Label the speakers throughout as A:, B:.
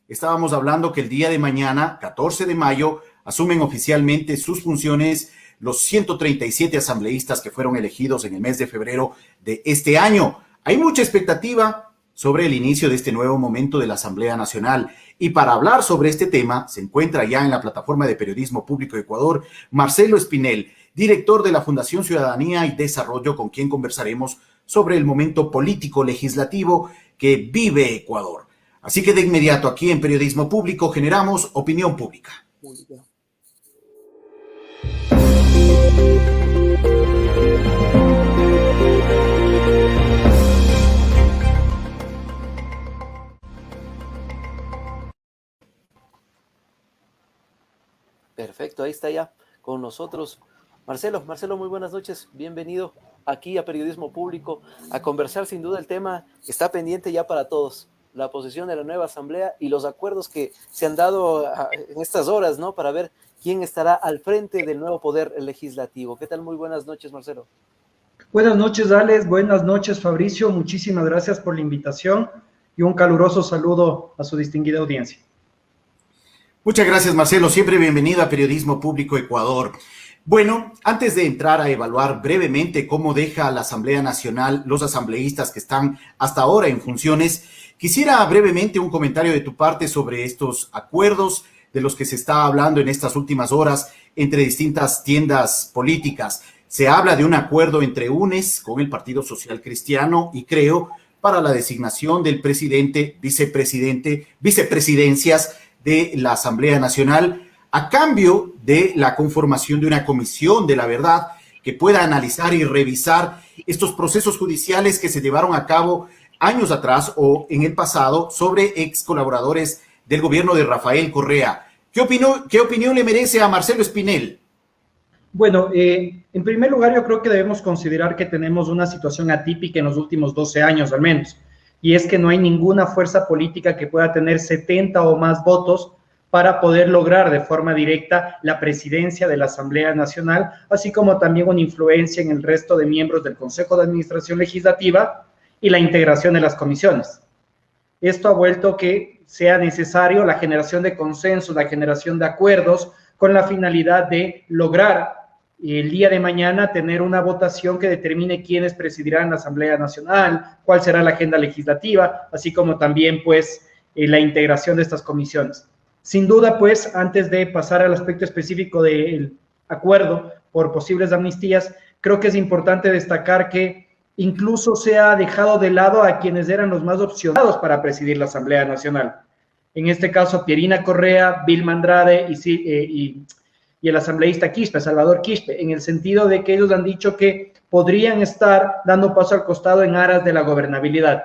A: estábamos hablando que el día de mañana, 14 de mayo, asumen oficialmente sus funciones los 137 asambleístas que fueron elegidos en el mes de febrero de este año. Hay mucha expectativa sobre el inicio de este nuevo momento de la Asamblea Nacional. Y para hablar sobre este tema, se encuentra ya en la plataforma de Periodismo Público de Ecuador, Marcelo Espinel, director de la Fundación Ciudadanía y Desarrollo, con quien conversaremos sobre el momento político legislativo que vive Ecuador. Así que de inmediato aquí en Periodismo Público generamos opinión pública.
B: Perfecto, ahí está ya con nosotros Marcelo. Marcelo, muy buenas noches, bienvenido aquí a Periodismo Público a conversar. Sin duda el tema está pendiente ya para todos, la posición de la nueva asamblea y los acuerdos que se han dado en estas horas, ¿no? Para ver quién estará al frente del nuevo poder legislativo. ¿Qué tal? Muy buenas noches, Marcelo.
C: Buenas noches, Alex. Buenas noches, Fabricio. Muchísimas gracias por la invitación y un caluroso saludo a su distinguida audiencia.
A: Muchas gracias, Marcelo. Siempre bienvenido a Periodismo Público Ecuador. Bueno, antes de entrar a evaluar brevemente cómo deja la Asamblea Nacional los asambleístas que están hasta ahora en funciones, quisiera brevemente un comentario de tu parte sobre estos acuerdos de los que se está hablando en estas últimas horas entre distintas tiendas políticas. Se habla de un acuerdo entre UNES con el Partido Social Cristiano y Creo para la designación del presidente, vicepresidente, vicepresidencias de la Asamblea Nacional a cambio de la conformación de una comisión de la verdad que pueda analizar y revisar estos procesos judiciales que se llevaron a cabo años atrás o en el pasado sobre ex colaboradores del gobierno de Rafael Correa. ¿Qué opinión le merece a Marcelo Espinel?
C: Bueno, en primer lugar yo creo que debemos considerar que tenemos una situación atípica en los últimos 12 años al menos, y es que no hay ninguna fuerza política que pueda tener 70 o más votos para poder lograr de forma directa la presidencia de la Asamblea Nacional, así como también una influencia en el resto de miembros del Consejo de Administración Legislativa y la integración de las comisiones. Esto ha vuelto que sea necesario la generación de consensos, la generación de acuerdos con la finalidad de lograr el día de mañana tener una votación que determine quiénes presidirán la Asamblea Nacional, cuál será la agenda legislativa, así como también pues la integración de estas comisiones. Sin duda, pues, antes de pasar al aspecto específico del acuerdo por posibles amnistías, creo que es importante destacar que incluso se ha dejado de lado a quienes eran los más opcionados para presidir la Asamblea Nacional. En este caso, Pierina Correa, Vilma Andrade y el asambleísta Quispe, Salvador Quispe, en el sentido de que ellos han dicho que podrían estar dando paso al costado en aras de la gobernabilidad.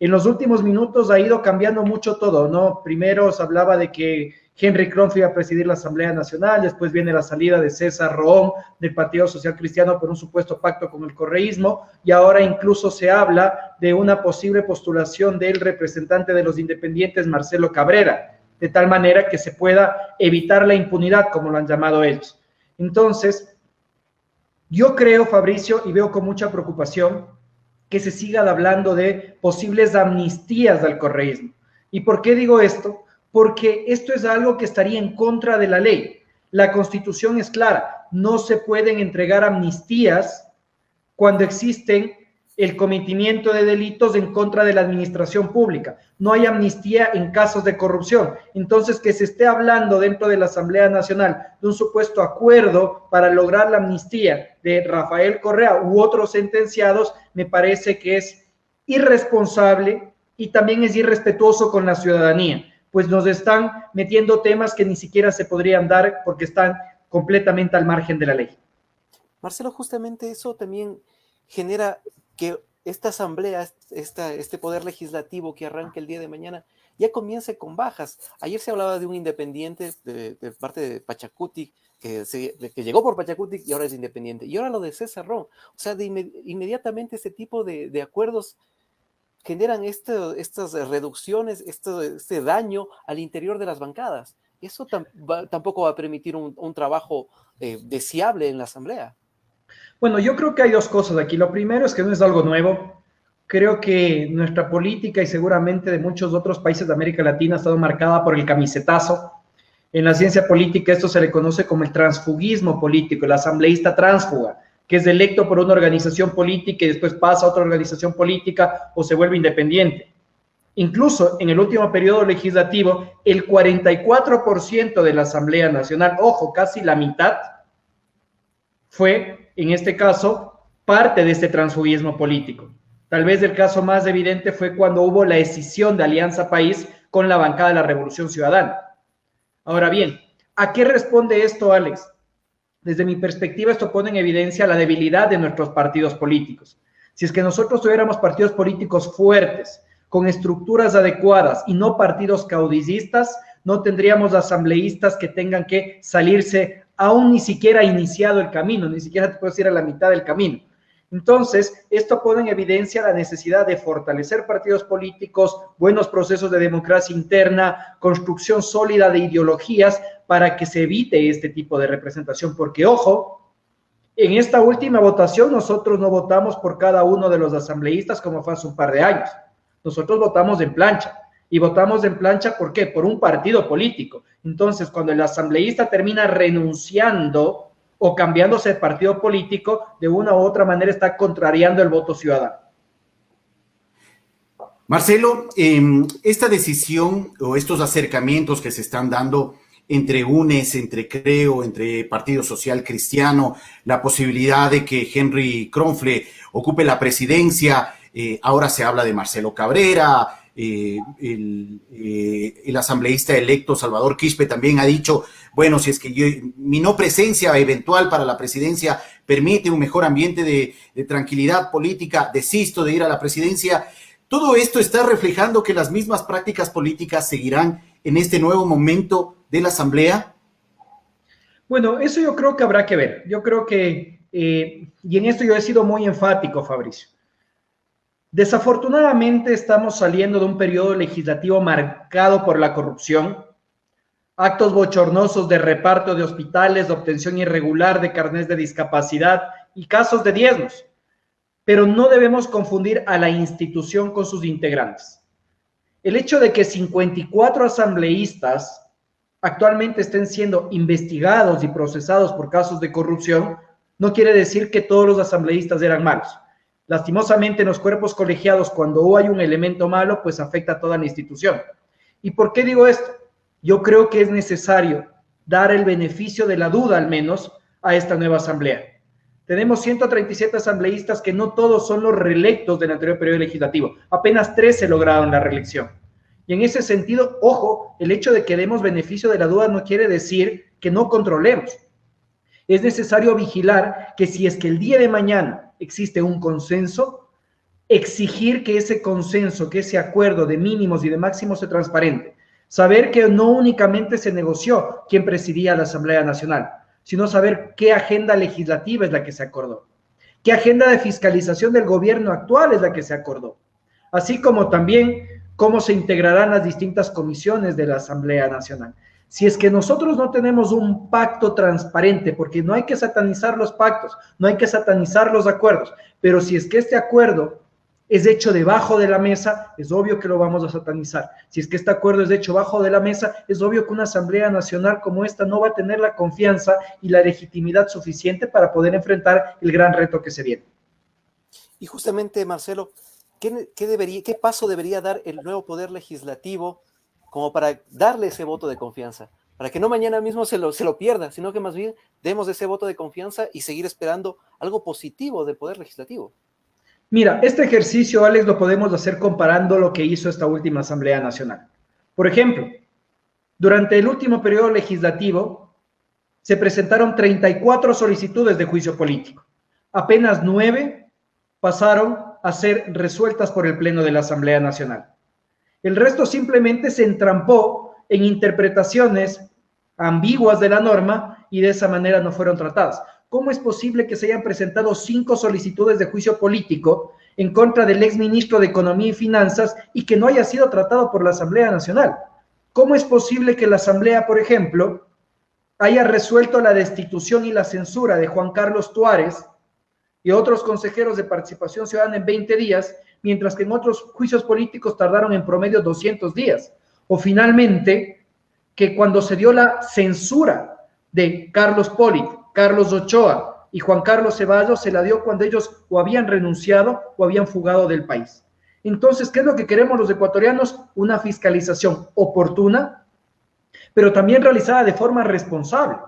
C: En los últimos minutos ha ido cambiando mucho todo, ¿no? Primero se hablaba de que Henry Kronf iba a presidir la Asamblea Nacional, después viene la salida de César Roón del Partido Social Cristiano por un supuesto pacto con el correísmo, y ahora incluso se habla de una posible postulación del representante de los independientes, Marcelo Cabrera, de tal manera que se pueda evitar la impunidad, como lo han llamado ellos. Entonces, yo creo, Fabricio, y veo con mucha preocupación que se siga hablando de posibles amnistías del correísmo. ¿Y por qué digo esto? Porque esto es algo que estaría en contra de la ley. La Constitución es clara, no se pueden entregar amnistías cuando existen el cometimiento de delitos en contra de la administración pública. No hay amnistía en casos de corrupción. Entonces, que se esté hablando dentro de la Asamblea Nacional de un supuesto acuerdo para lograr la amnistía de Rafael Correa u otros sentenciados, me parece que es irresponsable y también es irrespetuoso con la ciudadanía, pues nos están metiendo temas que ni siquiera se podrían dar porque están completamente al margen de la ley.
B: Marcelo, justamente eso también genera que esta asamblea, este poder legislativo que arranca el día de mañana, ya comience con bajas. Ayer se hablaba de un independiente de parte de Pachacuti, que llegó por Pachacuti y ahora es independiente. Y ahora lo de César Roón. O sea, inmediatamente este tipo de acuerdos generan estas reducciones, este daño al interior de las bancadas. Eso tampoco va a permitir un trabajo deseable en la asamblea.
C: Bueno, yo creo que hay dos cosas aquí. Lo primero es que no es algo nuevo. creo que nuestra política y seguramente de muchos otros países de América Latina ha estado marcada por el camisetazo. En la ciencia política esto se le conoce como el transfugismo político, el asambleísta tránsfuga, que es electo por una organización política y después pasa a otra organización política o se vuelve independiente. Incluso en el último periodo legislativo, el 44% de la Asamblea Nacional, ojo, casi la mitad, fue, en este caso, parte de este transfugismo político. Tal vez el caso más evidente fue cuando hubo la escisión de Alianza País con la bancada de la Revolución Ciudadana. Ahora bien, ¿a qué responde esto, Alex? Desde mi perspectiva, esto pone en evidencia la debilidad de nuestros partidos políticos. Si es que nosotros tuviéramos partidos políticos fuertes, con estructuras adecuadas y no partidos caudillistas, no tendríamos asambleístas que tengan que salirse aún ni siquiera iniciado el camino, ni siquiera te puedes ir a la mitad del camino. Entonces, esto pone en evidencia la necesidad de fortalecer partidos políticos, buenos procesos de democracia interna, construcción sólida de ideologías para que se evite este tipo de representación. Porque, ojo, en esta última votación nosotros no votamos por cada uno de los asambleístas como fue hace un par de años. Nosotros votamos en plancha. Y votamos en plancha, ¿por qué? Por un partido político. Entonces, cuando el asambleísta termina renunciando o cambiándose de partido político, de una u otra manera está contrariando el voto ciudadano.
A: Marcelo, esta decisión o estos acercamientos que se están dando entre UNES, entre CREO, entre Partido Social Cristiano, la posibilidad de que Henry Kronfle ocupe la presidencia, ahora se habla de Marcelo Cabrera, el asambleísta electo Salvador Quispe también ha dicho, bueno, si es que mi no presencia eventual para la presidencia permite un mejor ambiente de tranquilidad política, desisto de ir a la presidencia. Todo esto está reflejando que las mismas prácticas políticas seguirán en este nuevo momento de la asamblea.
C: Bueno, eso yo creo que habrá que ver. Yo creo que, y en esto yo he sido muy enfático, Fabricio. Desafortunadamente estamos saliendo de un periodo legislativo marcado por la corrupción, actos bochornosos de reparto de hospitales, de obtención irregular de carnés de discapacidad y casos de diezmos. Pero no debemos confundir a la institución con sus integrantes. El hecho de que 54 asambleístas actualmente estén siendo investigados y procesados por casos de corrupción no quiere decir que todos los asambleístas eran malos. Lastimosamente, en los cuerpos colegiados, cuando hay un elemento malo, pues afecta a toda la institución. ¿Y por qué digo esto? Yo creo que es necesario dar el beneficio de la duda, al menos, a esta nueva asamblea. Tenemos 137 asambleístas que no todos son los reelectos del anterior periodo legislativo. Apenas 13 lograron la reelección. Y en ese sentido, ojo, el hecho de que demos beneficio de la duda no quiere decir que no controlemos. Es necesario vigilar que si es que el día de mañana existe un consenso, exigir que ese consenso, que ese acuerdo de mínimos y de máximos se transparente. Saber que no únicamente se negoció quién presidía la Asamblea Nacional, sino saber qué agenda legislativa es la que se acordó, qué agenda de fiscalización del gobierno actual es la que se acordó, así como también cómo se integrarán las distintas comisiones de la Asamblea Nacional. Si es que nosotros no tenemos un pacto transparente, porque no hay que satanizar los pactos, no hay que satanizar los acuerdos, pero si es que este acuerdo es hecho debajo de la mesa, es obvio que lo vamos a satanizar. Si es que este acuerdo es hecho bajo de la mesa, es obvio que una Asamblea Nacional como esta no va a tener la confianza y la legitimidad suficiente para poder enfrentar el gran reto que se viene.
B: Y justamente, Marcelo, ¿qué paso debería dar el nuevo Poder Legislativo como para darle ese voto de confianza? Para que no mañana mismo se lo pierda, sino que más bien demos ese voto de confianza y seguir esperando algo positivo del Poder Legislativo.
C: Mira, este ejercicio, Alex, lo podemos hacer comparando lo que hizo esta última Asamblea Nacional. Por ejemplo, durante el último periodo legislativo se presentaron 34 solicitudes de juicio político. Apenas 9 pasaron a ser resueltas por el Pleno de la Asamblea Nacional. El resto simplemente se entrampó en interpretaciones ambiguas de la norma y de esa manera no fueron tratadas. ¿Cómo es posible que se hayan presentado 5 solicitudes de juicio político en contra del exministro de Economía y Finanzas y que no haya sido tratado por la Asamblea Nacional? ¿Cómo es posible que la Asamblea, por ejemplo, haya resuelto la destitución y la censura de Juan Carlos Tuárez y otros consejeros de Participación Ciudadana en 20 días, mientras que en otros juicios políticos tardaron en promedio 200 días. O finalmente, que cuando se dio la censura de Carlos Polit, Carlos Ochoa y Juan Carlos Ceballos, se la dio cuando ellos o habían renunciado o habían fugado del país. Entonces, ¿qué es lo que queremos los ecuatorianos? Una fiscalización oportuna, pero también realizada de forma responsable.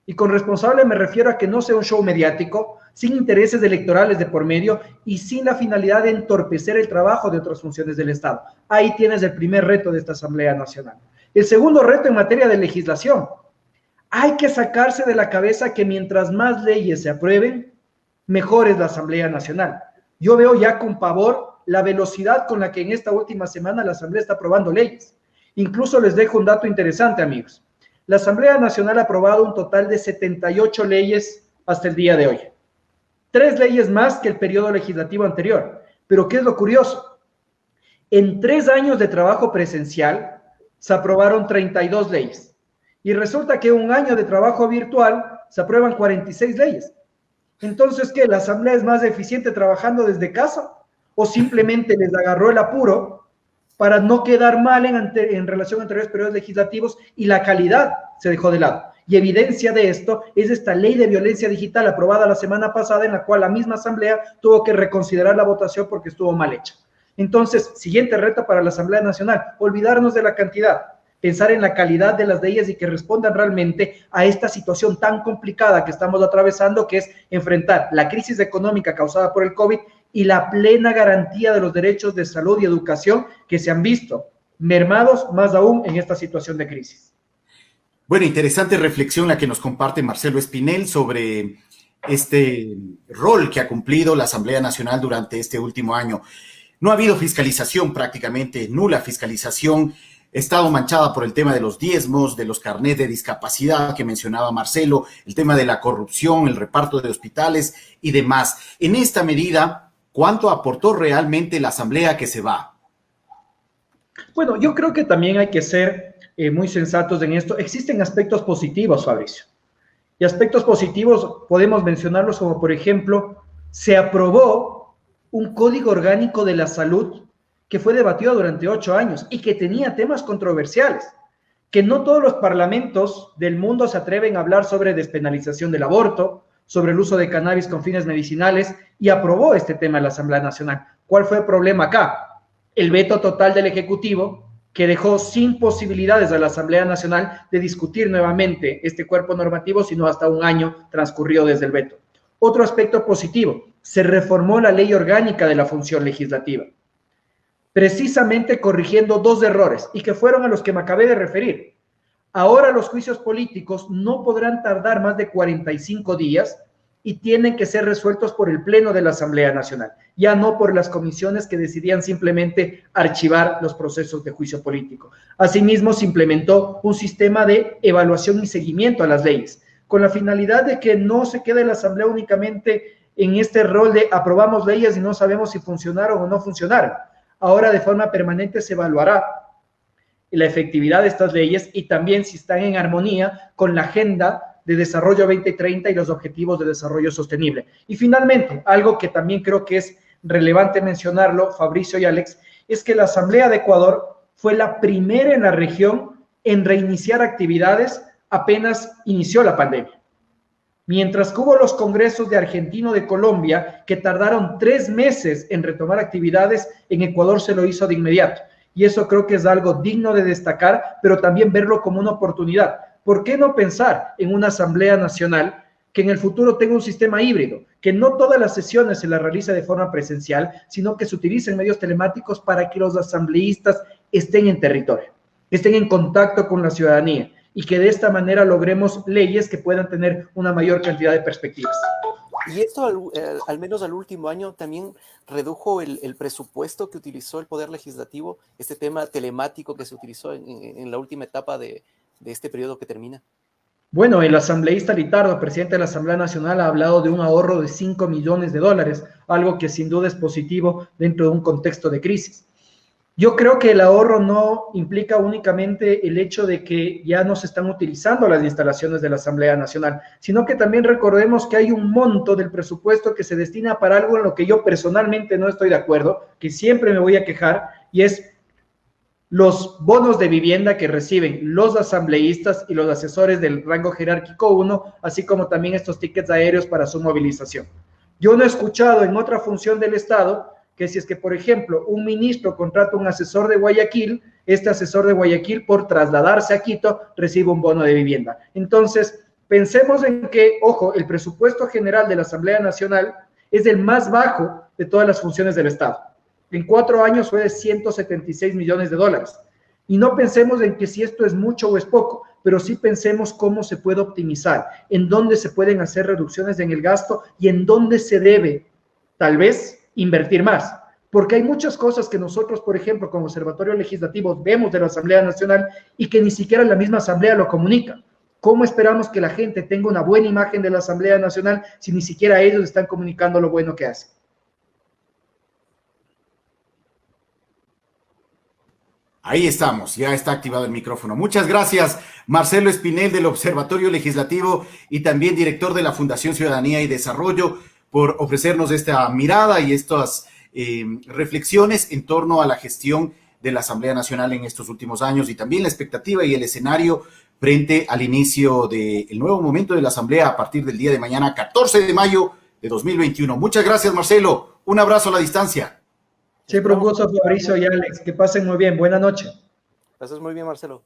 C: Y con responsable me refiero a que no sea un show mediático, sin intereses electorales de por medio y sin la finalidad de entorpecer el trabajo de otras funciones del Estado. Ahí tienes el primer reto de esta Asamblea Nacional. El segundo reto en materia de legislación. Hay que sacarse de la cabeza que mientras más leyes se aprueben, mejor es la Asamblea Nacional. Yo veo ya con pavor la velocidad con la que en esta última semana la Asamblea está aprobando leyes. Incluso les dejo un dato interesante, amigos. La Asamblea Nacional ha aprobado un total de 78 leyes hasta el día de hoy. 3 leyes más que el periodo legislativo anterior. Pero ¿qué es lo curioso? En 3 años de trabajo presencial se aprobaron 32 leyes. Y resulta que en un año de trabajo virtual se aprueban 46 leyes. Entonces, ¿qué? ¿La Asamblea es más eficiente trabajando desde casa? ¿O simplemente les agarró el apuro para no quedar mal en relación a anteriores periodos legislativos y la calidad se dejó de lado? Y evidencia de esto es esta ley de violencia digital aprobada la semana pasada, en la cual la misma Asamblea tuvo que reconsiderar la votación porque estuvo mal hecha. Entonces, siguiente reto para la Asamblea Nacional, olvidarnos de la cantidad, pensar en la calidad de las leyes y que respondan realmente a esta situación tan complicada que estamos atravesando, que es enfrentar la crisis económica causada por el COVID y la plena garantía de los derechos de salud y educación que se han visto mermados más aún en esta situación de crisis.
A: Bueno, interesante reflexión la que nos comparte Marcelo Espinel sobre este rol que ha cumplido la Asamblea Nacional durante este último año. No ha habido fiscalización, prácticamente nula fiscalización. Ha estado manchada por el tema de los diezmos, de los carnets de discapacidad que mencionaba Marcelo, el tema de la corrupción, el reparto de hospitales y demás. En esta medida, ¿cuánto aportó realmente la Asamblea que se va?
C: Bueno, yo creo que también hay que ser muy sensatos en esto. Existen aspectos positivos, Fabricio. Y aspectos positivos podemos mencionarlos como, por ejemplo, se aprobó un código orgánico de la salud que fue debatido durante 8 años y que tenía temas controversiales, que no todos los parlamentos del mundo se atreven a hablar sobre despenalización del aborto, sobre el uso de cannabis con fines medicinales, y aprobó este tema en la Asamblea Nacional. ¿Cuál fue el problema acá? El veto total del Ejecutivo, que dejó sin posibilidades a la Asamblea Nacional de discutir nuevamente este cuerpo normativo, sino hasta un año transcurrido desde el veto. Otro aspecto positivo, se reformó la ley orgánica de la función legislativa, precisamente corrigiendo 2 errores, y que fueron a los que me acabé de referir. Ahora los juicios políticos no podrán tardar más de 45 días y tienen que ser resueltos por el Pleno de la Asamblea Nacional, ya no por las comisiones que decidían simplemente archivar los procesos de juicio político. Asimismo, se implementó un sistema de evaluación y seguimiento a las leyes, con la finalidad de que no se quede la Asamblea únicamente en este rol de aprobamos leyes y no sabemos si funcionaron o no funcionaron. Ahora de forma permanente se evaluará la efectividad de estas leyes y también si están en armonía con la Agenda de Desarrollo 2030 y los Objetivos de Desarrollo Sostenible. Y finalmente, algo que también creo que es relevante mencionarlo, Fabricio y Alex, es que la Asamblea de Ecuador fue la primera en la región en reiniciar actividades apenas inició la pandemia. Mientras que hubo los congresos de Argentina, de Colombia, que tardaron 3 meses en retomar actividades, en Ecuador se lo hizo de inmediato. Y eso creo que es algo digno de destacar, pero también verlo como una oportunidad. ¿Por qué no pensar en una Asamblea Nacional que en el futuro tenga un sistema híbrido, que no todas las sesiones se las realice de forma presencial, sino que se utilicen medios telemáticos para que los asambleístas estén en territorio, estén en contacto con la ciudadanía y que de esta manera logremos leyes que puedan tener una mayor cantidad de perspectivas?
B: Y esto, al menos al último año, también redujo el presupuesto que utilizó el Poder Legislativo, este tema telemático que se utilizó en la última etapa de este periodo que termina.
C: Bueno, el asambleísta Litardo, presidente de la Asamblea Nacional, ha hablado de un ahorro de $5 millones, algo que sin duda es positivo dentro de un contexto de crisis. Yo creo que el ahorro no implica únicamente el hecho de que ya no se están utilizando las instalaciones de la Asamblea Nacional, sino que también recordemos que hay un monto del presupuesto que se destina para algo en lo que yo personalmente no estoy de acuerdo, que siempre me voy a quejar, y es los bonos de vivienda que reciben los asambleístas y los asesores del rango jerárquico 1, así como también estos tickets aéreos para su movilización. Yo no he escuchado en otra función del Estado que si es que, por ejemplo, un ministro contrata un asesor de Guayaquil, este asesor de Guayaquil, por trasladarse a Quito, recibe un bono de vivienda. Entonces, pensemos en que, ojo, el presupuesto general de la Asamblea Nacional es el más bajo de todas las funciones del Estado. En 4 años fue de 176 millones de dólares. Y no pensemos en que si esto es mucho o es poco, pero sí pensemos cómo se puede optimizar, en dónde se pueden hacer reducciones en el gasto y en dónde se debe, tal vez, invertir más. Porque hay muchas cosas que nosotros, por ejemplo, como Observatorio Legislativo, vemos de la Asamblea Nacional y que ni siquiera la misma Asamblea lo comunica. ¿Cómo esperamos que la gente tenga una buena imagen de la Asamblea Nacional si ni siquiera ellos están comunicando lo bueno que hacen?
A: Ahí estamos, ya está activado el micrófono. Muchas gracias, Marcelo Espinel del Observatorio Legislativo y también director de la Fundación Ciudadanía y Desarrollo, por ofrecernos esta mirada y estas reflexiones en torno a la gestión de la Asamblea Nacional en estos últimos años y también la expectativa y el escenario frente al inicio del nuevo momento de la Asamblea a partir del día de mañana, 14 de mayo de 2021. Muchas gracias, Marcelo. Un abrazo a la distancia.
C: Siempre un gusto, Fabricio y Alex. Que pasen muy bien. Buena noche.
B: Eso es muy bien, Marcelo.